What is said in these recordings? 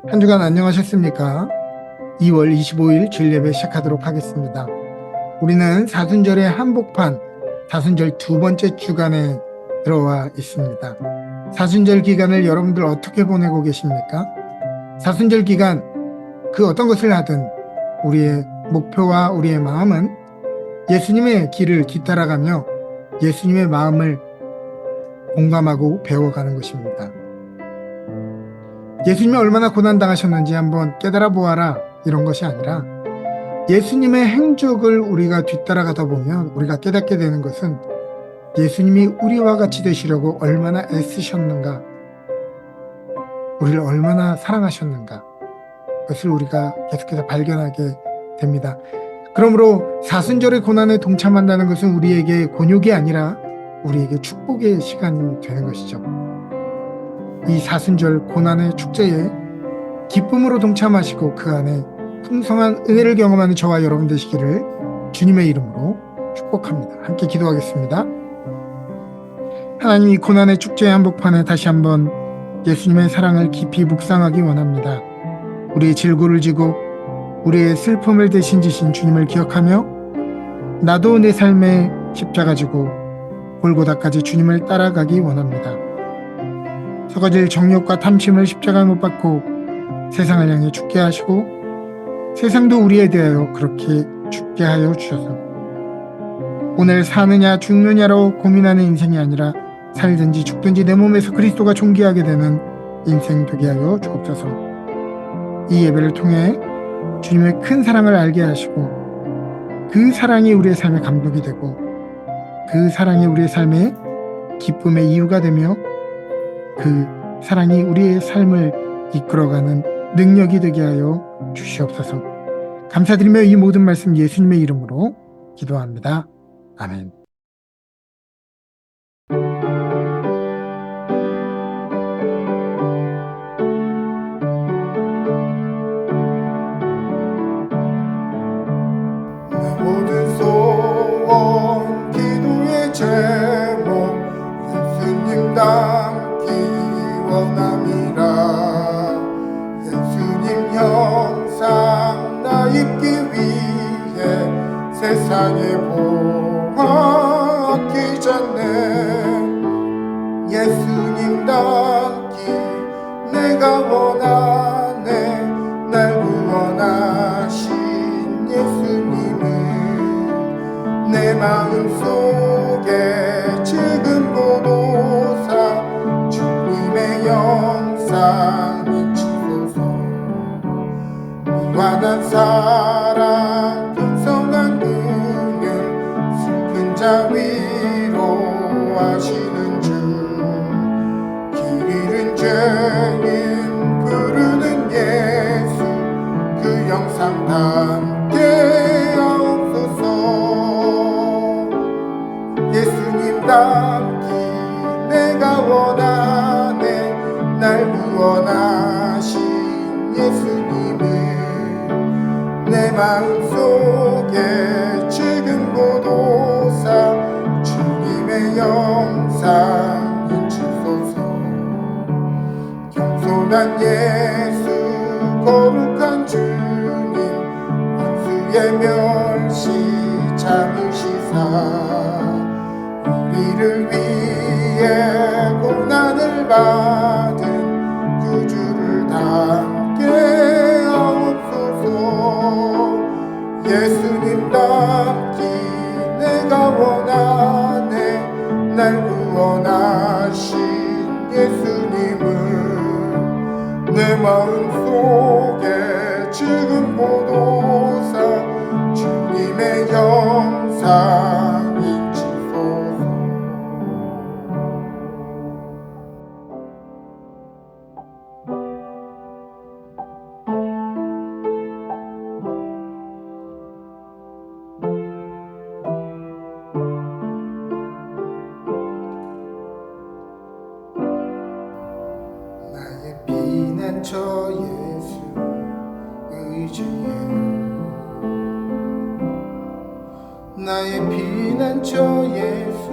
한 주간 안녕하셨습니까? 2월 25일 주일 예배 시작하도록 하겠습니다. 우리는 사순절의 한복판, 사순절 두 번째 주간에 들어와 있습니다. 사순절 기간을 여러분들 어떻게 보내고 계십니까? 사순절 기간, 그 어떤 것을 하든 우리의 목표와 우리의 마음은 예수님의 길을 뒤따라가며 예수님의 마음을 공감하고 배워가는 것입니다. 예수님이 얼마나 고난당하셨는지 한번 깨달아 보아라, 이런 것이 아니라 예수님의 행적을 우리가 뒤따라가다 보면 우리가 깨닫게 되는 것은 예수님이 우리와 같이 되시려고 얼마나 애쓰셨는가, 우리를 얼마나 사랑하셨는가, 그것을 우리가 계속해서 발견하게 됩니다. 그러므로 사순절의 고난에 동참한다는 것은 우리에게 곤욕이 아니라 우리에게 축복의 시간이 되는 것이죠. 이 사순절 고난의 축제에 기쁨으로 동참하시고 그 안에 풍성한 은혜를 경험하는 저와 여러분 되시기를 주님의 이름으로 축복합니다. 함께 기도하겠습니다. 하나님, 이 고난의 축제의 한복판에 다시 한번 예수님의 사랑을 깊이 묵상하기 원합니다. 우리의 질고를 지고 우리의 슬픔을 대신 지신 주님을 기억하며 나도 내 삶에 십자가 지고 골고다까지 주님을 따라가기 원합니다. 썩어질 정욕과 탐심을 십자가에 못 박고 세상을 향해 죽게 하시고 세상도 우리에 대하여 그렇게 죽게 하여 주셔서 오늘 사느냐 죽느냐로 고민하는 인생이 아니라 살든지 죽든지 내 몸에서 그리스도가 존귀하게 되는 인생 되게 하여 주옵소서. 이 예배를 통해 주님의 큰 사랑을 알게 하시고 그 사랑이 우리의 삶의 감독이 되고 그 사랑이 우리의 삶의 기쁨의 이유가 되며 그 사랑이 우리의 삶을 이끌어가는 능력이 되게 하여 주시옵소서. 감사드리며 이 모든 말씀 예수님의 이름으로 기도합니다. 아멘. 내 모든 소원 기도의 제목 예수님 닮기 원함이라. 예수님 형상 나 입기 위해 세상에 보았기 전에 예수님 닮기 내가 원하네. 날 구원하신 예수님을 내 마음속에 지금보다 주님의 영상 비추소서. 무한한 사랑 풍성한 은혜 슬픈 자 위로하시는 주. 길 잃은 죄인 부르는 예수 그 영상 담게 하옵소서. 예수님 닮기 내가 원하네. 날 구원하신 예수님을 내 마음속에 지금보다 주님의 영상 인치소서. 겸손한 예수 거룩한 주님 원수의 멸시 참으시사 우리를 위해 고난을 받은 구주를 닮게 하옵소서. 예수님 닮기 내가 원하네. 날 구원하신 예수님을 내 마음속에 지금보다 주님의 영상 인치소서. 나의 피난처 예수 의지해. 나의 피난처 예수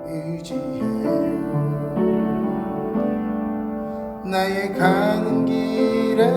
의지해. 나의 가는 길에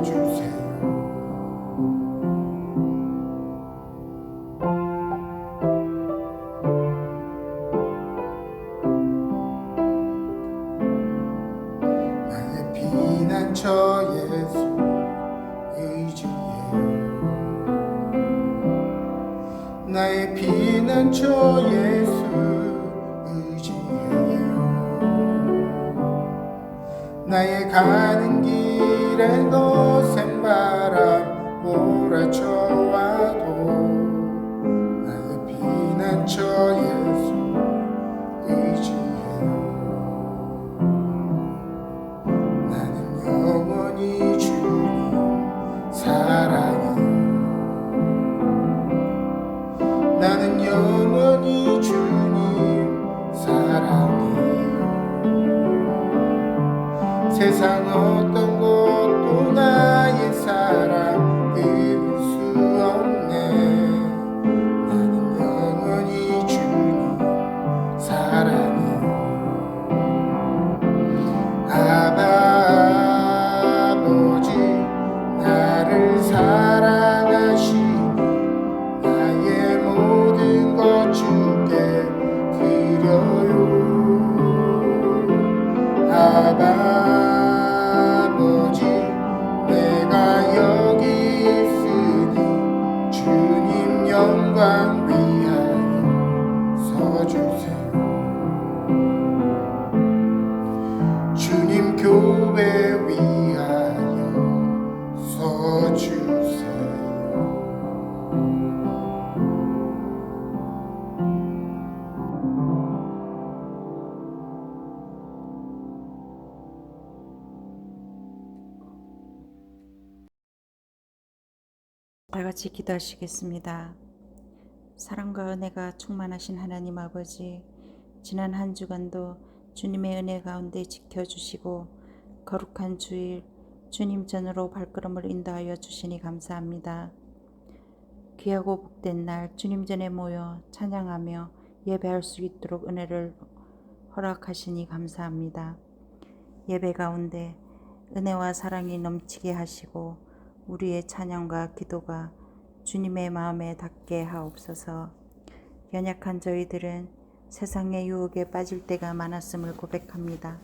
서주세요. 나의 피난처 예수 의지해요. 나의 피난처 예수 의지해요. 나의 가는 길에 거센 바람 몰아쳐와도 나의 피난처 예수 의지해요. 나는 영원히 주님 사랑해요. 나는 영원히 주님 사랑해요. 세상 어떤 것도 나의 사랑 이룰 수 없네. 나는 영원히 주님 사랑해요. 아버지 나를 사랑하시니 나의 모든 것 주께 드려요. 아버지 내가 여기 있으니 주님 영광 위하여 서주세요. 주님 교회 위하여 서주세요. 다 같이 기도하시겠습니다. 사랑과 은혜가 충만하신 하나님 아버지, 지난 한 주간도 주님의 은혜 가운데 지켜주시고 거룩한 주일 주님 전으로 발걸음을 인도하여 주시니 감사합니다. 귀하고 복된 날 주님 전에 모여 찬양하며 예배할 수 있도록 은혜를 허락하시니 감사합니다. 예배 가운데 은혜와 사랑이 넘치게 하시고 우리의 찬양과 기도가 주님의 마음에 닿게 하옵소서. 연약한 저희들은 세상의 유혹에 빠질 때가 많았음을 고백합니다.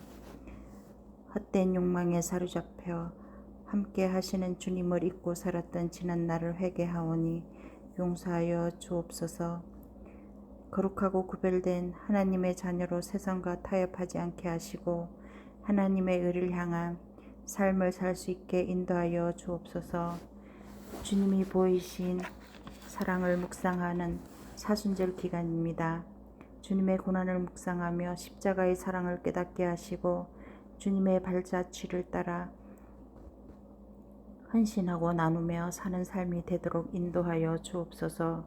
헛된 욕망에 사로잡혀 함께 하시는 주님을 잊고 살았던 지난 날을 회개하오니 용서하여 주옵소서. 거룩하고 구별된 하나님의 자녀로 세상과 타협하지 않게 하시고 하나님의 의를 향한 삶을 살 수 있게 인도하여 주옵소서. 주님이 보이신 사랑을 묵상하는 사순절 기간입니다. 주님의 고난을 묵상하며 십자가의 사랑을 깨닫게 하시고 주님의 발자취를 따라 헌신하고 나누며 사는 삶이 되도록 인도하여 주옵소서.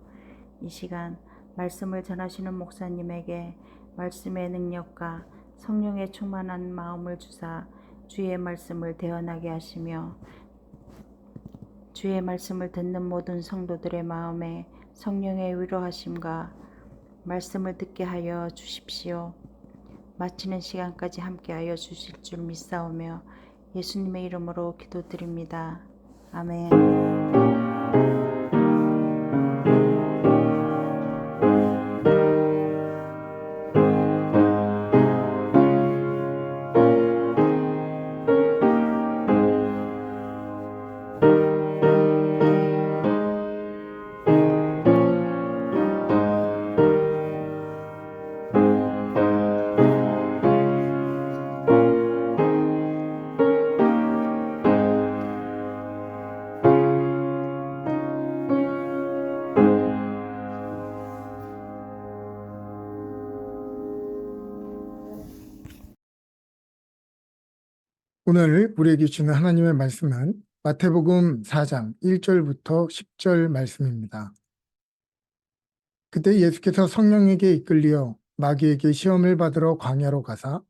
이 시간 말씀을 전하시는 목사님에게 말씀의 능력과 성령의 충만한 마음을 주사 주의 말씀을 대언하게 하시며 주의 말씀을 듣는 모든 성도들의 마음에 성령의 위로하심과 말씀을 듣게 하여 주십시오. 마치는 시간까지 함께하여 주실 줄 믿사오며 예수님의 이름으로 기도드립니다. 아멘. 오늘 우리에게 주는 하나님의 말씀은 마태복음 4장 1절부터 10절 말씀입니다. 그때 예수께서 성령에게 이끌려 마귀에게 시험을 받으러 광야로 가사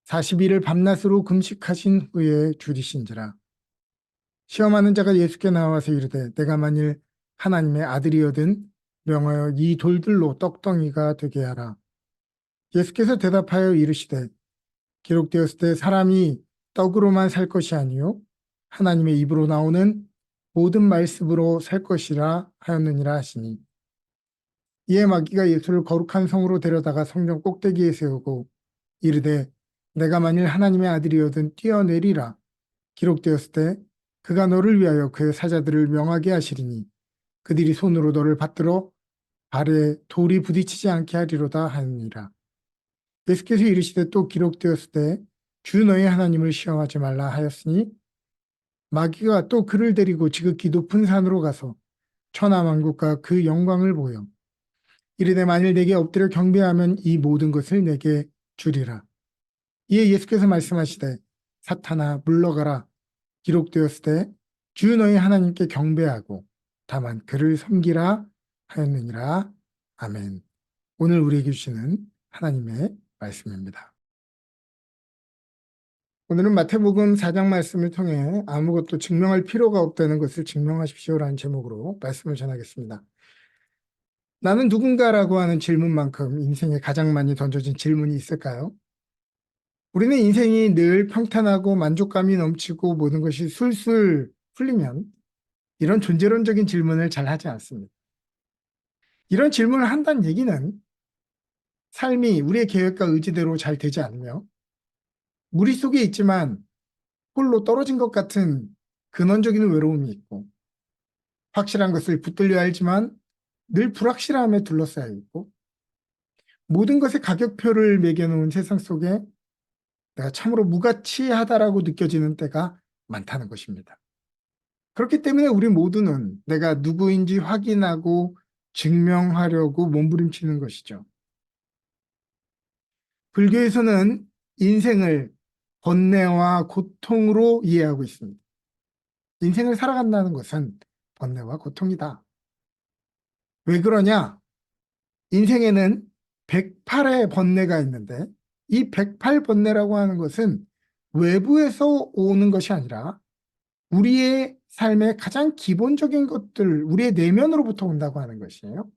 40일을 밤낮으로 금식하신 후에 줄이신지라. 시험하는 자가 예수께 나와서 이르되 내가 만일 하나님의 아들이거든 명하여 이 돌들로 떡덩이가 되게 하라. 예수께서 대답하여 이르시되 기록되었을 때 사람이 떡으로만 살 것이 아니요 하나님의 입으로 나오는 모든 말씀으로 살 것이라 하였느니라 하시니, 이에 마귀가 예수를 거룩한 성으로 데려다가 성전 꼭대기에 세우고 이르되 내가 만일 하나님의 아들이거든 뛰어내리라. 기록되었을 때 그가 너를 위하여 그의 사자들을 명하게 하시리니 그들이 손으로 너를 받들어 발에 돌이 부딪히지 않게 하리로다 하느니라. 예수께서 이르시되 또 기록되었을 때 주 너의 하나님을 시험하지 말라 하였으니, 마귀가 또 그를 데리고 지극히 높은 산으로 가서 천하만국과 그 영광을 보여 이르되 만일 내게 엎드려 경배하면 이 모든 것을 내게 주리라. 이에 예수께서 말씀하시되 사탄아 물러가라. 기록되었을 때 주 너희 하나님께 경배하고 다만 그를 섬기라 하였느니라. 아멘. 오늘 우리에게 주시는 하나님의 말씀입니다. 오늘은 마태복음 4장 말씀을 통해 아무것도 증명할 필요가 없다는 것을 증명하십시오라는 제목으로 말씀을 전하겠습니다. 나는 누군가라고 하는 질문만큼 인생에 가장 많이 던져진 질문이 있을까요? 우리는 인생이 늘 평탄하고 만족감이 넘치고 모든 것이 술술 풀리면 이런 존재론적인 질문을 잘 하지 않습니다. 이런 질문을 한다는 얘기는 삶이 우리의 계획과 의지대로 잘 되지 않으며 무리 속에 있지만 홀로 떨어진 것 같은 근원적인 외로움이 있고, 확실한 것을 붙들려 알지만 늘 불확실함에 둘러싸여 있고, 모든 것에 가격표를 매겨놓은 세상 속에 내가 참으로 무가치하다라고 느껴지는 때가 많다는 것입니다. 그렇기 때문에 우리 모두는 내가 누구인지 확인하고 증명하려고 몸부림치는 것이죠. 불교에서는 인생을 번뇌와 고통으로 이해하고 있습니다. 인생을 살아간다는 것은 번뇌와 고통이다. 왜 그러냐? 인생에는 108의 번뇌가 있는데 이 108번뇌라고 하는 것은 외부에서 오는 것이 아니라 우리의 삶의 가장 기본적인 것들, 우리의 내면으로부터 온다고 하는 것이에요.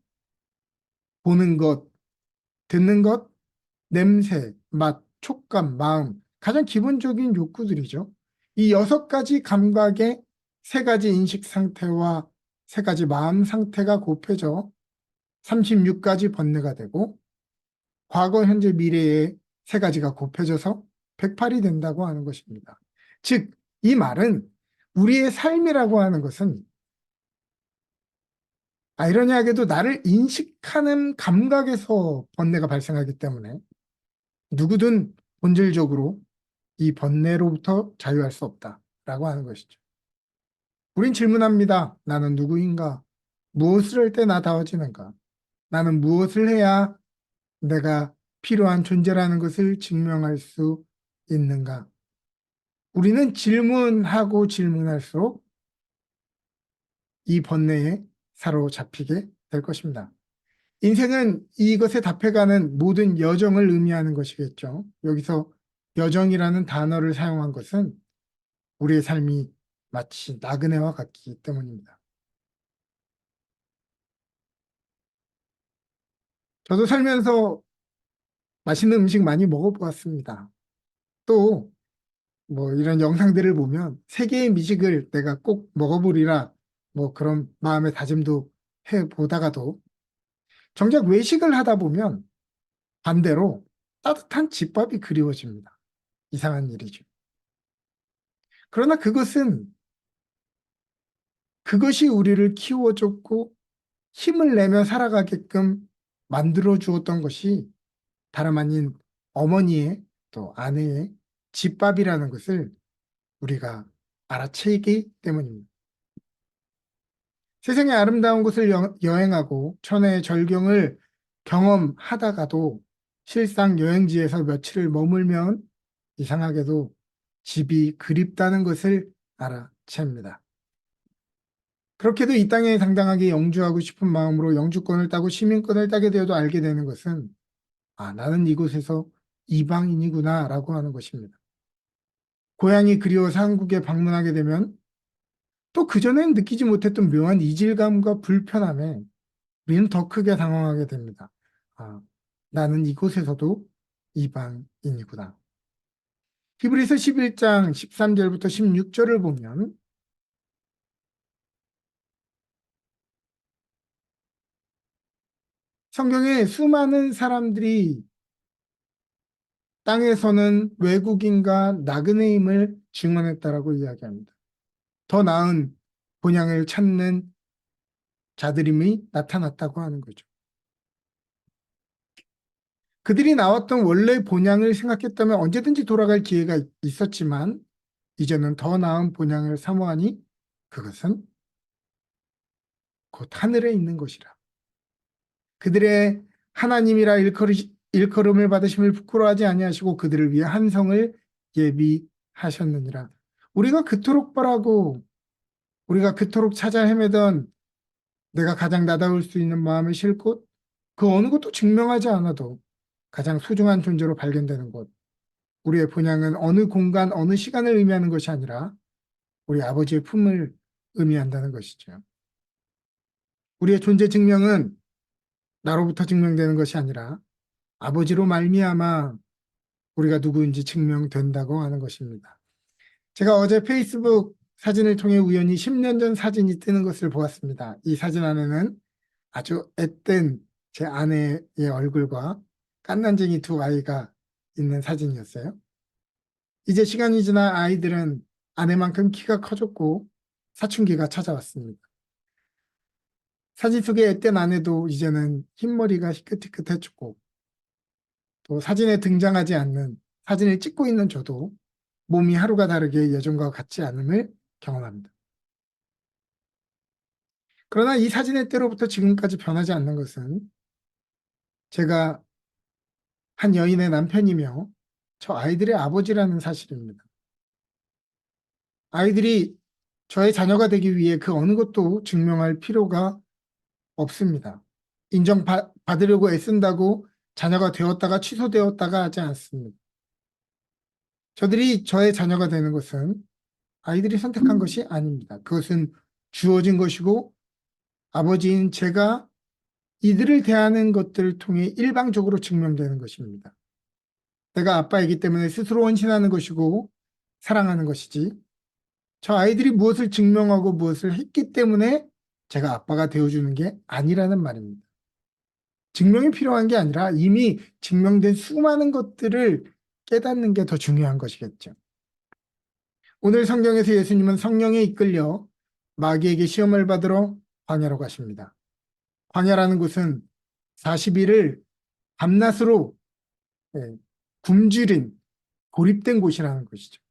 보는 것, 듣는 것, 냄새, 맛, 촉감, 마음, 가장 기본적인 욕구들이죠. 이 6가지 감각의 3가지 인식 상태와 3가지 마음 상태가 곱해져 36가지 번뇌가 되고, 과거, 현재, 미래의 3가지가 곱해져서 108이 된다고 하는 것입니다. 즉, 이 말은 우리의 삶이라고 하는 것은 아이러니하게도 나를 인식하는 감각에서 번뇌가 발생하기 때문에 누구든 본질적으로 이 번뇌로부터 자유할 수 없다라고 하는 것이죠. 우린 질문합니다. 나는 누구인가? 무엇을 할 때 나다워지는가? 나는 무엇을 해야 내가 필요한 존재라는 것을 증명할 수 있는가? 우리는 질문하고 질문할수록 이 번뇌에 사로잡히게 될 것입니다. 인생은 이것에 답해가는 모든 여정을 의미하는 것이겠죠. 여기서 여정이라는 단어를 사용한 것은 우리의 삶이 마치 나그네와 같기 때문입니다. 저도 살면서 맛있는 음식 많이 먹어보았습니다. 또 뭐 이런 영상들을 보면 세계의 미식을 내가 꼭 먹어보리라 뭐 그런 마음의 다짐도 해보다가도 정작 외식을 하다 보면 반대로 따뜻한 집밥이 그리워집니다. 이상한 일이죠. 그러나 그것이 우리를 키워줬고 힘을 내며 살아가게끔 만들어 주었던 것이 다름 아닌 어머니의 또 아내의 집밥이라는 것을 우리가 알아채기 때문입니다. 세상의 아름다운 곳을 여행하고 천혜의 절경을 경험하다가도 실상 여행지에서 며칠을 머물면 이상하게도 집이 그립다는 것을 알아챕니다. 그렇게도 이 땅에 당당하게 영주하고 싶은 마음으로 영주권을 따고 시민권을 따게 되어도 알게 되는 것은 나는 이곳에서 이방인이구나 라고 하는 것입니다. 고향이 그리워서 한국에 방문하게 되면 또 그전엔 느끼지 못했던 묘한 이질감과 불편함에 우리는 더 크게 당황하게 됩니다. 나는 이곳에서도 이방인이구나. 히브리서 11장 13절부터 16절을 보면 성경에 수많은 사람들이 땅에서는 외국인과 나그네임을 증언했다라고 이야기합니다. 더 나은 본향을 찾는 자들임이 나타났다고 하는 거죠. 그들이 나왔던 원래 본향을 생각했다면 언제든지 돌아갈 기회가 있었지만 이제는 더 나은 본향을 사모하니 그것은 곧 하늘에 있는 것이라. 그들의 하나님이라 일컬음을 받으심을 부끄러워하지 아니하시고 그들을 위해 한 성을 예비하셨느니라. 우리가 그토록 바라고 우리가 그토록 찾아 헤매던 내가 가장 나다울 수 있는 마음을 실 곳, 그 어느 것도 증명하지 않아도 가장 소중한 존재로 발견되는 곳. 우리의 본향은 어느 공간, 어느 시간을 의미하는 것이 아니라 우리 아버지의 품을 의미한다는 것이죠. 우리의 존재 증명은 나로부터 증명되는 것이 아니라 아버지로 말미암아 우리가 누구인지 증명된다고 하는 것입니다. 제가 어제 페이스북 사진을 통해 우연히 10년 전 사진이 뜨는 것을 보았습니다. 이 사진 안에는 아주 앳된 제 아내의 얼굴과 깐난쟁이 두 아이가 있는 사진이었어요. 이제 시간이 지나 아이들은 아내만큼 키가 커졌고 사춘기가 찾아왔습니다. 사진 속의 앳된 아내도 이제는 흰머리가 희끗희끗해졌고 또 사진에 등장하지 않는 사진을 찍고 있는 저도 몸이 하루가 다르게 예전과 같지 않음을 경험합니다. 그러나 이 사진의 때로부터 지금까지 변하지 않는 것은 제가 한 여인의 남편이며 저 아이들의 아버지라는 사실입니다. 아이들이 저의 자녀가 되기 위해 그 어느 것도 증명할 필요가 없습니다. 인정받으려고 애쓴다고 자녀가 되었다가 취소되었다가 하지 않습니다. 저들이 저의 자녀가 되는 것은 아이들이 선택한 것이 아닙니다. 그것은 주어진 것이고 아버지인 제가 이들을 대하는 것들을 통해 일방적으로 증명되는 것입니다. 내가 아빠이기 때문에 스스로 헌신하는 것이고 사랑하는 것이지 저 아이들이 무엇을 증명하고 무엇을 했기 때문에 제가 아빠가 되어주는 게 아니라는 말입니다. 증명이 필요한 게 아니라 이미 증명된 수많은 것들을 깨닫는 게 더 중요한 것이겠죠. 오늘 성경에서 예수님은 성령에 이끌려 마귀에게 시험을 받으러 광야로 가십니다. 광야라는 곳은 40일을 밤낮으로 굶주린 고립된 곳이라는 것이죠.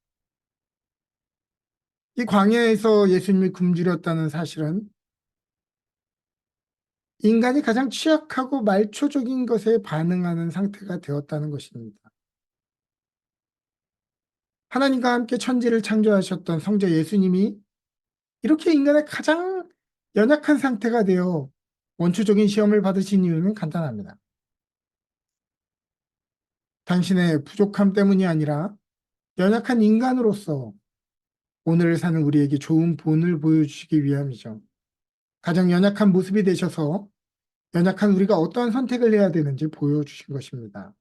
이 광야에서 예수님이 굶주렸다는 사실은 인간이 가장 취약하고 말초적인 것에 반응하는 상태가 되었다는 것입니다. 하나님과 함께 천지를 창조하셨던 성자 예수님이 이렇게 인간의 가장 연약한 상태가 되어 원초적인 시험을 받으신 이유는 간단합니다. 당신의 부족함 때문이 아니라 연약한 인간으로서 오늘을 사는 우리에게 좋은 본을 보여주시기 위함이죠. 가장 연약한 모습이 되셔서 연약한 우리가 어떠한 선택을 해야 되는지 보여주신 것입니다.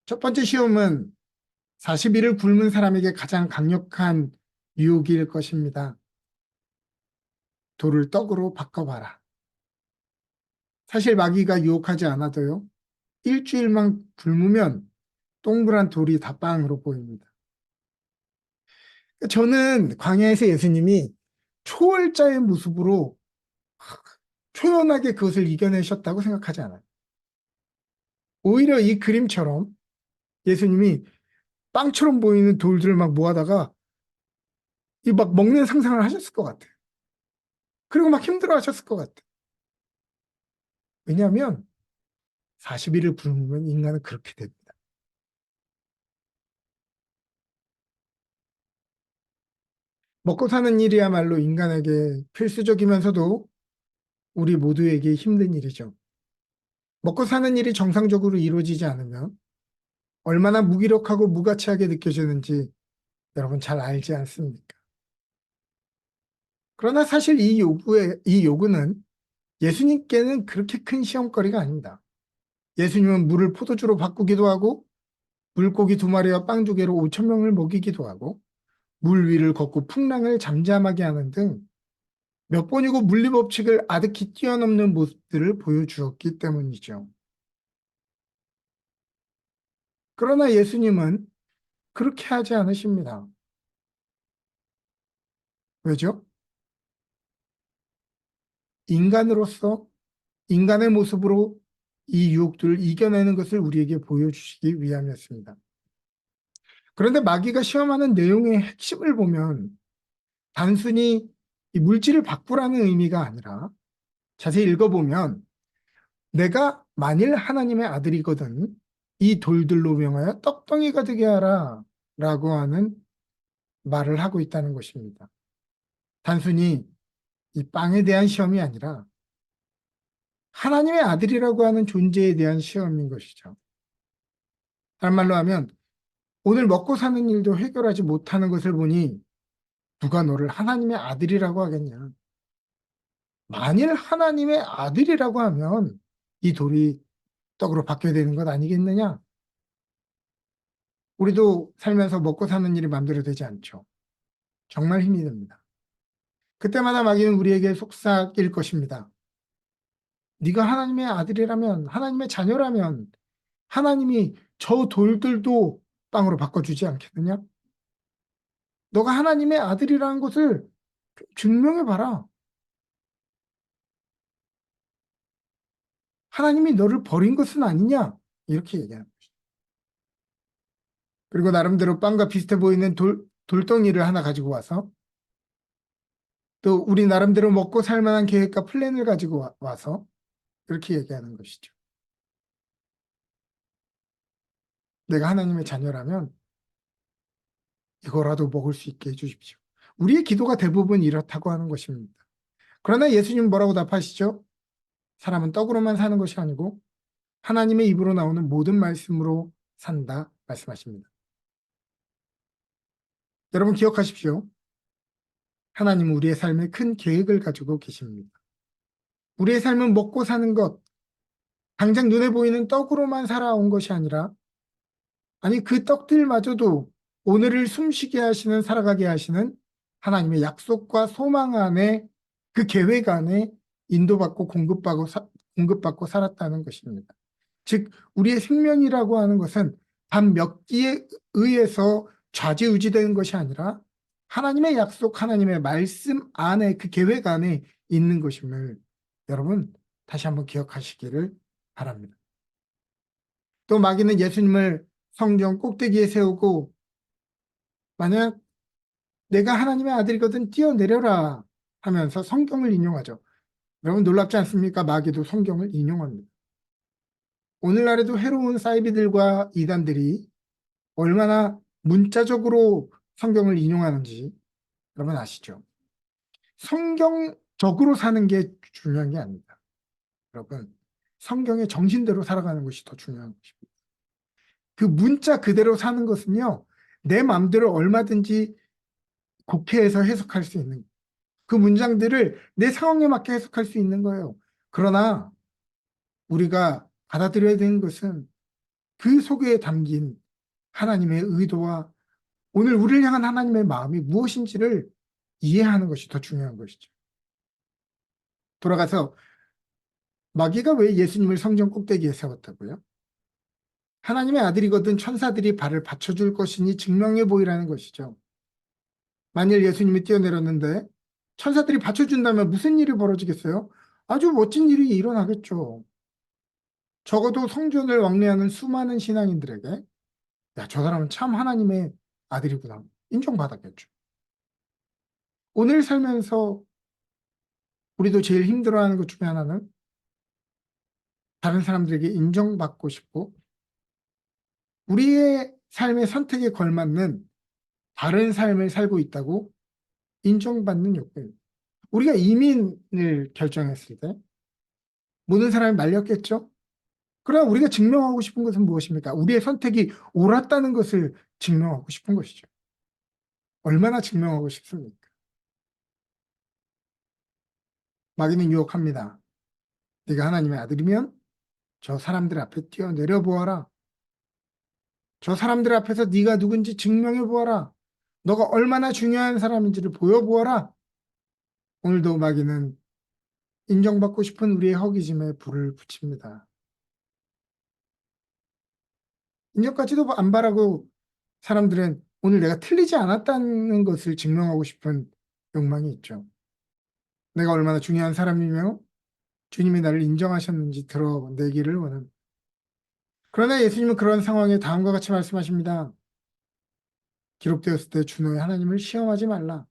첫 번째 시험은 40일을 굶은 사람에게 가장 강력한 유혹일 것입니다. 돌을 떡으로 바꿔봐라. 사실 마귀가 유혹하지 않아도요. 일주일만 굶으면 동그란 돌이 다 빵으로 보입니다. 저는 광야에서 예수님이 초월자의 모습으로 초연하게 그것을 이겨내셨다고 생각하지 않아요. 오히려 이 그림처럼 예수님이 빵처럼 보이는 돌들을 막 모아다가 이 막 먹는 상상을 하셨을 것 같아요. 그리고 막 힘들어 하셨을 것 같아요. 왜냐하면 40일을 굶으면 인간은 그렇게 됩니다. 먹고 사는 일이야말로 인간에게 필수적이면서도 우리 모두에게 힘든 일이죠. 먹고 사는 일이 정상적으로 이루어지지 않으면 얼마나 무기력하고 무가치하게 느껴지는지 여러분 잘 알지 않습니까? 그러나 사실 이 요구는 예수님께는 그렇게 큰 시험거리가 아닙니다. 예수님은 물을 포도주로 바꾸기도 하고 물고기 2마리와 빵 2개로 5천 명을 먹이기도 하고 물 위를 걷고 풍랑을 잠잠하게 하는 등 몇 번이고 물리법칙을 아득히 뛰어넘는 모습들을 보여주었기 때문이죠. 그러나 예수님은 그렇게 하지 않으십니다. 왜죠? 인간으로서 인간의 모습으로 이 유혹들을 이겨내는 것을 우리에게 보여주시기 위함이었습니다. 그런데 마귀가 시험하는 내용의 핵심을 보면 단순히 이 물질을 바꾸라는 의미가 아니라 자세히 읽어보면 내가 만일 하나님의 아들이거든 이 돌들로 명하여 떡덩이가 되게 하라 라고 하는 말을 하고 있다는 것입니다. 단순히 이 빵에 대한 시험이 아니라 하나님의 아들이라고 하는 존재에 대한 시험인 것이죠. 다른 말로 하면 오늘 먹고 사는 일도 해결하지 못하는 것을 보니 누가 너를 하나님의 아들이라고 하겠냐. 만일 하나님의 아들이라고 하면 이 돌이 떡으로 바뀌어야 되는 것 아니겠느냐? 우리도 살면서 먹고 사는 일이 마음대로 되지 않죠. 정말 힘이 듭니다. 그때마다 마귀는 우리에게 속삭일 것입니다. 네가 하나님의 아들이라면, 하나님의 자녀라면 하나님이 저 돌들도 빵으로 바꿔주지 않겠느냐? 너가 하나님의 아들이라는 것을 증명해봐라. 하나님이 너를 버린 것은 아니냐? 이렇게 얘기하는 것이죠. 그리고 나름대로 빵과 비슷해 보이는 돌덩이를 하나 가지고 와서 또 우리 나름대로 먹고 살 만한 계획과 플랜을 가지고 와서 그렇게 얘기하는 것이죠. 내가 하나님의 자녀라면 이거라도 먹을 수 있게 해주십시오. 우리의 기도가 대부분 이렇다고 하는 것입니다. 그러나 예수님 뭐라고 답하시죠? 사람은 떡으로만 사는 것이 아니고 하나님의 입으로 나오는 모든 말씀으로 산다 말씀하십니다. 여러분 기억하십시오. 하나님은 우리의 삶에 큰 계획을 가지고 계십니다. 우리의 삶은 먹고 사는 것, 당장 눈에 보이는 떡으로만 살아온 것이 아니라 아니 그 떡들마저도 오늘을 숨쉬게 하시는 살아가게 하시는 하나님의 약속과 소망 안에 그 계획 안에 인도받고 공급받고 살았다는 것입니다. 즉 우리의 생명이라고 하는 것은 단 몇 끼에 의해서 좌지우지되는 것이 아니라 하나님의 약속, 하나님의 말씀 안에 그 계획 안에 있는 것임을 여러분 다시 한번 기억하시기를 바랍니다. 또 마귀는 예수님을 성경 꼭대기에 세우고 만약 내가 하나님의 아들이거든 뛰어내려라 하면서 성경을 인용하죠. 여러분 놀랍지 않습니까? 마귀도 성경을 인용합니다. 오늘날에도 해로운 사이비들과 이단들이 얼마나 문자적으로 성경을 인용하는지 여러분 아시죠? 성경적으로 사는 게 중요한 게 아닙니다. 여러분 성경의 정신대로 살아가는 것이 더 중요한 것입니다. 그 문자 그대로 사는 것은요 내 마음대로 얼마든지 곡해해서 해석할 수 있는 그 문장들을 내 상황에 맞게 해석할 수 있는 거예요. 그러나 우리가 받아들여야 되는 것은 그 속에 담긴 하나님의 의도와 오늘 우리를 향한 하나님의 마음이 무엇인지를 이해하는 것이 더 중요한 것이죠. 돌아가서 마귀가 왜 예수님을 성전 꼭대기에 세웠다고요? 하나님의 아들이거든 천사들이 발을 받쳐줄 것이니 증명해 보이라는 것이죠. 만일 예수님이 뛰어내렸는데 천사들이 받쳐준다면 무슨 일이 벌어지겠어요? 아주 멋진 일이 일어나겠죠. 적어도 성전을 왕래하는 수많은 신앙인들에게 야, 저 사람은 참 하나님의 아들이구나 인정받았겠죠. 오늘 살면서 우리도 제일 힘들어하는 것 중에 하나는 다른 사람들에게 인정받고 싶고 우리의 삶의 선택에 걸맞는 다른 삶을 살고 있다고 인정받는 욕구입니다. 우리가 이민을 결정했을 때 모든 사람이 말렸겠죠? 그러나 우리가 증명하고 싶은 것은 무엇입니까? 우리의 선택이 옳았다는 것을 증명하고 싶은 것이죠. 얼마나 증명하고 싶습니까? 마귀는 유혹합니다. 네가 하나님의 아들이면 저 사람들 앞에 뛰어내려 보아라. 저 사람들 앞에서 네가 누군지 증명해 보아라. 너가 얼마나 중요한 사람인지를 보여보아라. 오늘도 마귀는 인정받고 싶은 우리의 허기짐에 불을 붙입니다. 인정까지도 안 바라고 사람들은 오늘 내가 틀리지 않았다는 것을 증명하고 싶은 욕망이 있죠. 내가 얼마나 중요한 사람이며 주님이 나를 인정하셨는지 드러내기를 원합니다. 그러나 예수님은 그런 상황에 다음과 같이 말씀하십니다. 기록되었을 때 주 너의 하나님을 시험하지 말라.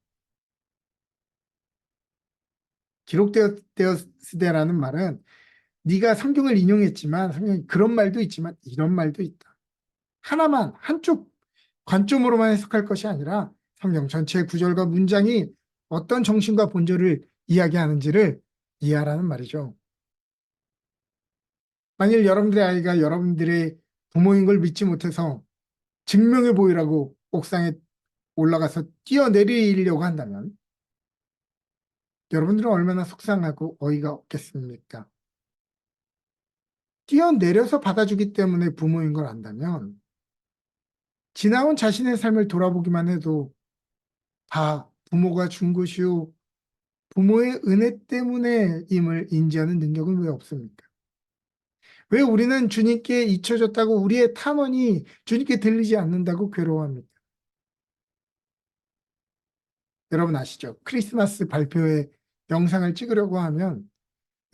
기록되었을 때라는 말은 네가 성경을 인용했지만 성경에 그런 말도 있지만 이런 말도 있다. 하나만 한쪽 관점으로만 해석할 것이 아니라 성경 전체의 구절과 문장이 어떤 정신과 본질을 이야기하는지를 이해하라는 말이죠. 만일 여러분들의 아이가 여러분들의 부모인 걸 믿지 못해서 증명해 보이라고 옥상에 올라가서 뛰어내리려고 한다면 여러분들은 얼마나 속상하고 어이가 없겠습니까? 뛰어내려서 받아주기 때문에 부모인 걸 안다면 지나온 자신의 삶을 돌아보기만 해도 다 부모가 준 것이요 부모의 은혜 때문에 임을 인지하는 능력은 왜 없습니까? 왜 우리는 주님께 잊혀졌다고 우리의 탐언이 주님께 들리지 않는다고 괴로워합니까? 여러분 아시죠? 크리스마스 발표회 영상을 찍으려고 하면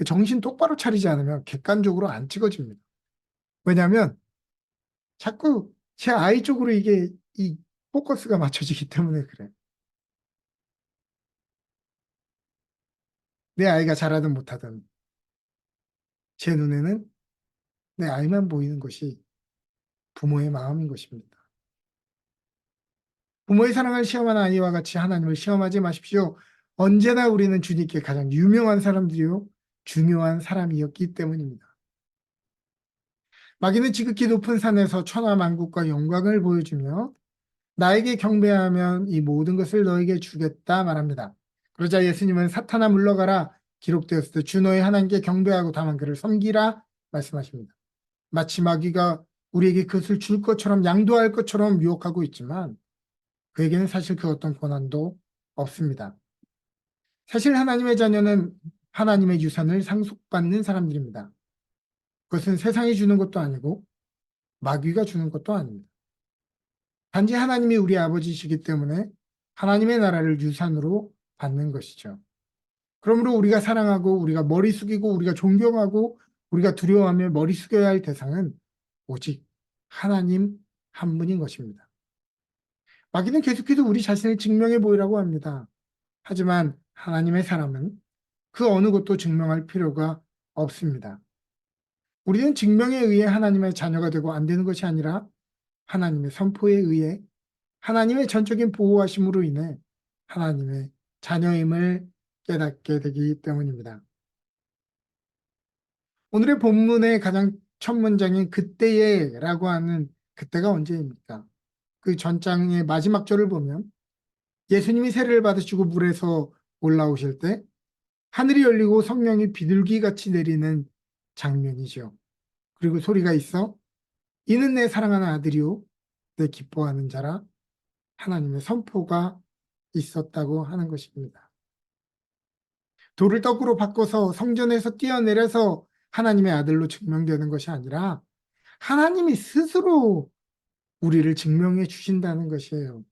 정신 똑바로 차리지 않으면 객관적으로 안 찍어집니다. 왜냐하면 자꾸 제 아이 쪽으로 이게 이 포커스가 맞춰지기 때문에 그래. 내 아이가 잘하든 못하든 제 눈에는 내 아이만 보이는 것이 부모의 마음인 것입니다. 부모의 사랑을 시험하는 아이와 같이 하나님을 시험하지 마십시오. 언제나 우리는 주님께 가장 유명한 사람들이요 중요한 사람이었기 때문입니다. 마귀는 지극히 높은 산에서 천하만국과 영광을 보여주며 나에게 경배하면 이 모든 것을 너에게 주겠다 말합니다. 그러자 예수님은 사탄아 물러가라 기록되었을 때 주 너의 하나님께 경배하고 다만 그를 섬기라 말씀하십니다. 마치 마귀가 우리에게 그것을 줄 것처럼 양도할 것처럼 유혹하고 있지만 그에게는 사실 그 어떤 권한도 없습니다. 사실 하나님의 자녀는 하나님의 유산을 상속받는 사람들입니다. 그것은 세상이 주는 것도 아니고 마귀가 주는 것도 아닙니다. 단지 하나님이 우리 아버지시기 때문에 하나님의 나라를 유산으로 받는 것이죠. 그러므로 우리가 사랑하고 우리가 머리 숙이고 우리가 존경하고 우리가 두려워하며 머리 숙여야 할 대상은 오직 하나님 한 분인 것입니다. 마귀는 계속해서 우리 자신을 증명해 보이라고 합니다. 하지만 하나님의 사람은 그 어느 것도 증명할 필요가 없습니다. 우리는 증명에 의해 하나님의 자녀가 되고 안 되는 것이 아니라 하나님의 선포에 의해 하나님의 전적인 보호하심으로 인해 하나님의 자녀임을 깨닫게 되기 때문입니다. 오늘의 본문의 가장 첫 문장인 그때에 라고 하는 그때가 언제입니까? 그 전장의 마지막 절을 보면 예수님이 세례를 받으시고 물에서 올라오실 때 하늘이 열리고 성령이 비둘기같이 내리는 장면이죠. 그리고 소리가 있어 이는 내 사랑하는 아들이요 내 기뻐하는 자라 하나님의 선포가 있었다고 하는 것입니다. 돌을 떡으로 바꿔서 성전에서 뛰어내려서 하나님의 아들로 증명되는 것이 아니라 하나님이 스스로 우리를 증명해 주신다는 것이에요.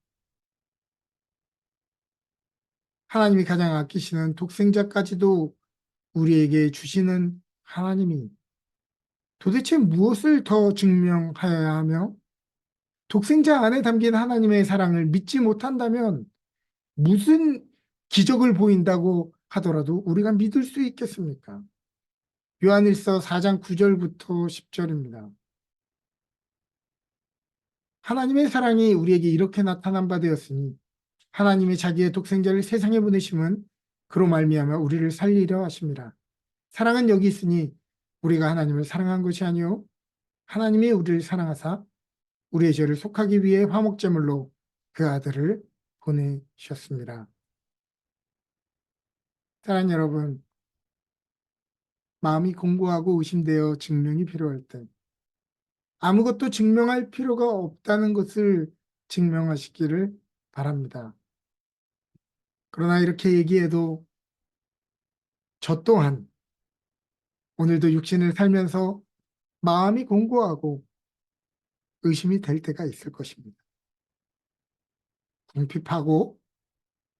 하나님이 가장 아끼시는 독생자까지도 우리에게 주시는 하나님이 도대체 무엇을 더 증명하여야 하며 독생자 안에 담긴 하나님의 사랑을 믿지 못한다면 무슨 기적을 보인다고 하더라도 우리가 믿을 수 있겠습니까? 요한일서 4장 9절부터 10절입니다. 하나님의 사랑이 우리에게 이렇게 나타난 바 되었으니 하나님이 자기의 독생자를 세상에 보내심은 그로 말미암아 우리를 살리려 하심이라. 사랑은 여기 있으니 우리가 하나님을 사랑한 것이 아니요 하나님이 우리를 사랑하사 우리의 죄를 속하기 위해 화목제물로 그 아들을 보내셨습니다. 사랑하는 여러분, 마음이 공고하고 의심되어 증명이 필요할 때 아무것도 증명할 필요가 없다는 것을 증명하시기를 바랍니다. 그러나 이렇게 얘기해도 저 또한 오늘도 육신을 살면서 마음이 공고하고 의심이 될 때가 있을 것입니다. 궁핍하고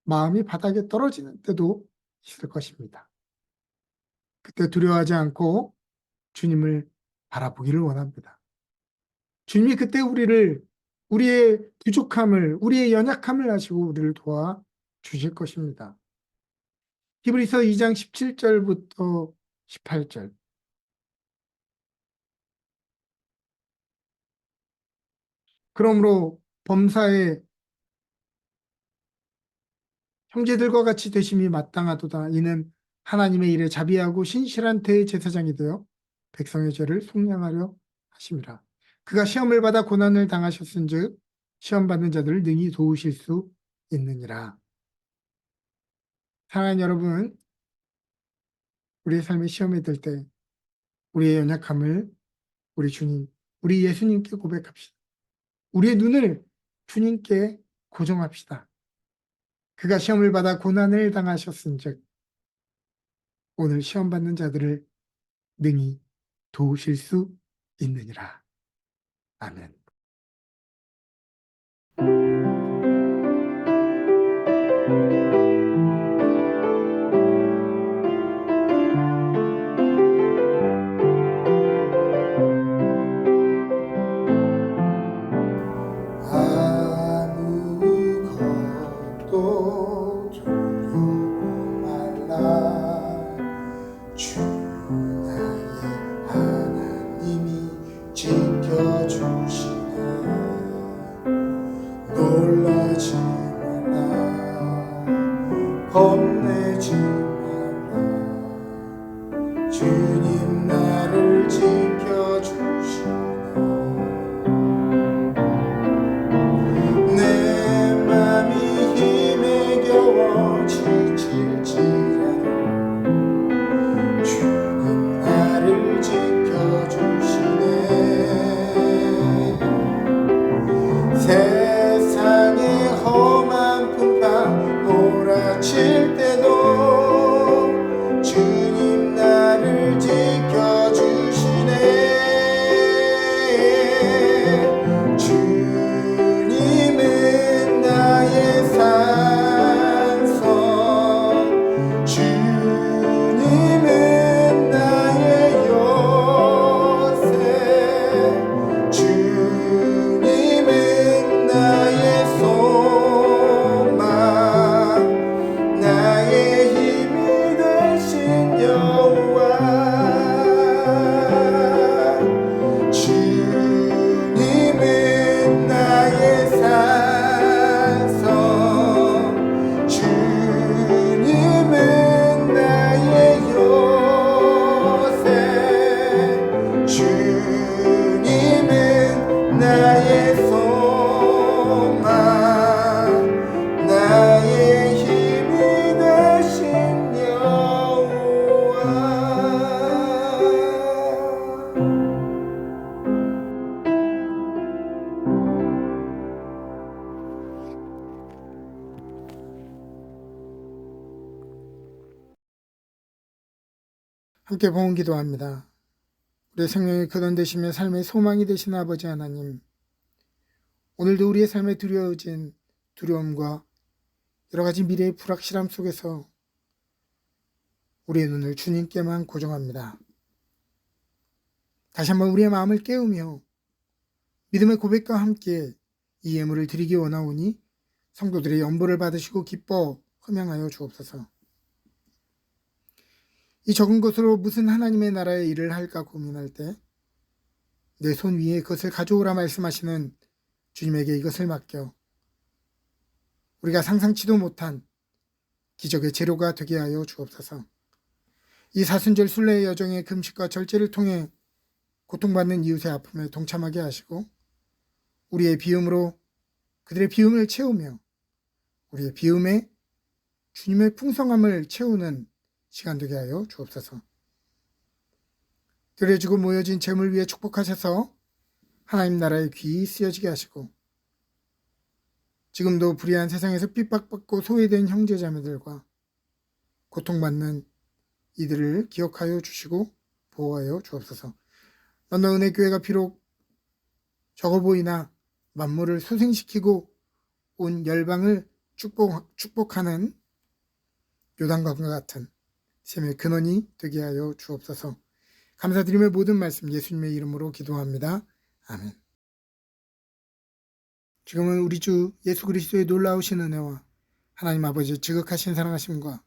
마음이 바닥에 떨어지는 때도 있을 것입니다. 그때 두려워하지 않고 주님을 바라보기를 원합니다. 주님이 그때 우리의 부족함을, 우리의 연약함을 아시고 우리를 도와 주실 것입니다. 히브리서 2장 17절부터 18절. 그러므로 범사에 형제들과 같이 되심이 마땅하도다. 이는 하나님의 일에 자비하고 신실한 대제사장이 되어 백성의 죄를 속량하려 하심이라. 그가 시험을 받아 고난을 당하셨은즉 시험 받는 자들을 능히 도우실 수 있느니라. 사랑하는 여러분, 우리의 삶의 시험에 들 때 우리의 연약함을 우리 주님, 우리 예수님께 고백합시다. 우리의 눈을 주님께 고정합시다. 그가 시험을 받아 고난을 당하셨은즉 오늘 시험 받는 자들을 능히 도우실 수 있느니라. 아멘. 아무것도 두려워 말라. 주 나의 하나님이 지켜주시네. 놀라지 말라. 겁내지 말라. 주님 나를 지켜주시네. 내 맘이 힘에 겨워 지칠지라도 주님 나를 지켜주시네. 세상의 험한 풍파 몰아칠 때도 주님 나를 지켜주시네. 주님은 나의 산성, 주님은 나의 요새, 주님은 나의 소망, 나의 힘이 되신 여호와. 주님은 나의 산성, 주님은 나의 요새, 주님은 나의 소망, 나의 힘이 되신 여호와. 함께 봉헌 기도합니다. 우리의 생명의 근원 되시며 삶의 소망이 되신 아버지 하나님, 오늘도 우리의 삶에 두려워진 두려움과 여러 가지 미래의 불확실함 속에서 우리의 눈을 주님께만 고정합니다. 다시 한번 우리의 마음을 깨우며 믿음의 고백과 함께 이 예물을 드리기 원하오니 성도들의 연보를 받으시고 기뻐 흠양하여 주옵소서. 이 적은 것으로 무슨 하나님의 나라의 일을 할까 고민할 때 내 손 위에 그것을 가져오라 말씀하시는 주님에게 이것을 맡겨 우리가 상상치도 못한 기적의 재료가 되게 하여 주옵소서. 이 사순절 순례의 여정의 금식과 절제를 통해 고통받는 이웃의 아픔에 동참하게 하시고 우리의 비움으로 그들의 비움을 채우며 우리의 비움에 주님의 풍성함을 채우는 시간 되게 하여 주옵소서. 드려지고 모여진 재물 위에 축복하셔서 하나님 나라의 귀 쓰여지게 하시고 지금도 불의한 세상에서 핍박받고 소외된 형제자매들과 고통받는 이들을 기억하여 주시고 보호하여 주옵소서. 너너 은혜 교회가 비록 적어 보이나 만물을 소생시키고 온 열방을 축복하는 요단과 같은 셈의 근원이 되게 하여 주옵소서. 감사드리며 모든 말씀 예수님의 이름으로 기도합니다. 아멘. 지금은 우리 주 예수 그리스도의 놀라우신 은혜와 하나님 아버지의 지극하신 사랑하심과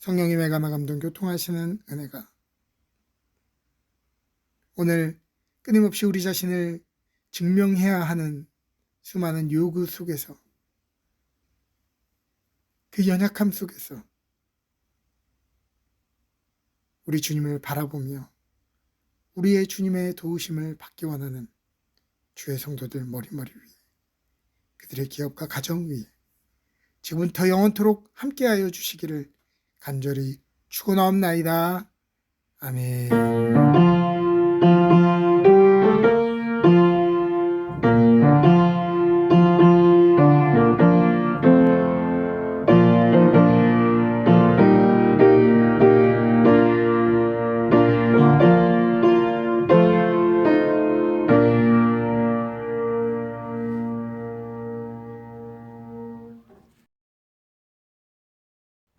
성령의 매감화 감동 교통하시는 은혜가 오늘 끊임없이 우리 자신을 증명해야 하는 수많은 요구 속에서 그 연약함 속에서 우리 주님을 바라보며 우리의 주님의 도우심을 받기 원하는 주의 성도들 머리머리 위에 그들의 기업과 가정 위에 지금부터 영원토록 함께하여 주시기를 간절히 축원하옵나이다. 아멘.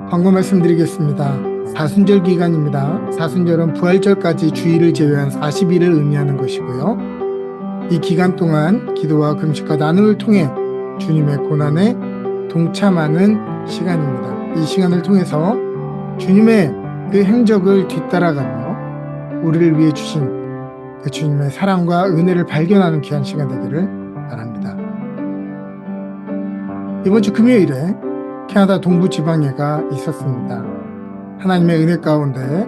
광고 말씀드리겠습니다. 사순절 기간입니다. 사순절은 부활절까지 주일을 제외한 40일을 의미하는 것이고요. 이 기간 동안 기도와 금식과 나눔을 통해 주님의 고난에 동참하는 시간입니다. 이 시간을 통해서 주님의 그 행적을 뒤따라가며 우리를 위해 주신 그 주님의 사랑과 은혜를 발견하는 귀한 시간 되기를 바랍니다. 이번 주 금요일에 캐나다 동부 지방예가 있었습니다. 하나님의 은혜 가운데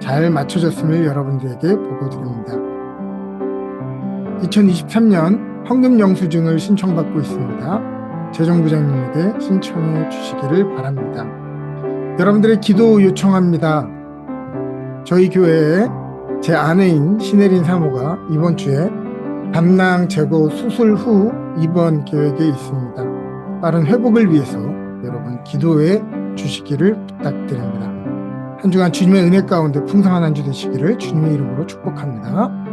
잘 맞춰졌음을 여러분들에게 보고드립니다. 2023년 헌금 영수증을 신청받고 있습니다. 재정부장님에게 신청해 주시기를 바랍니다. 여러분들의 기도 요청합니다. 저희 교회에 제 아내인 신혜린 사모가 이번 주에 담낭 제거 수술 후 입원 계획에 있습니다. 빠른 회복을 위해서 여러분 기도해 주시기를 부탁드립니다. 한 주간 주님의 은혜 가운데 풍성한 한 주 되시기를 주님의 이름으로 축복합니다.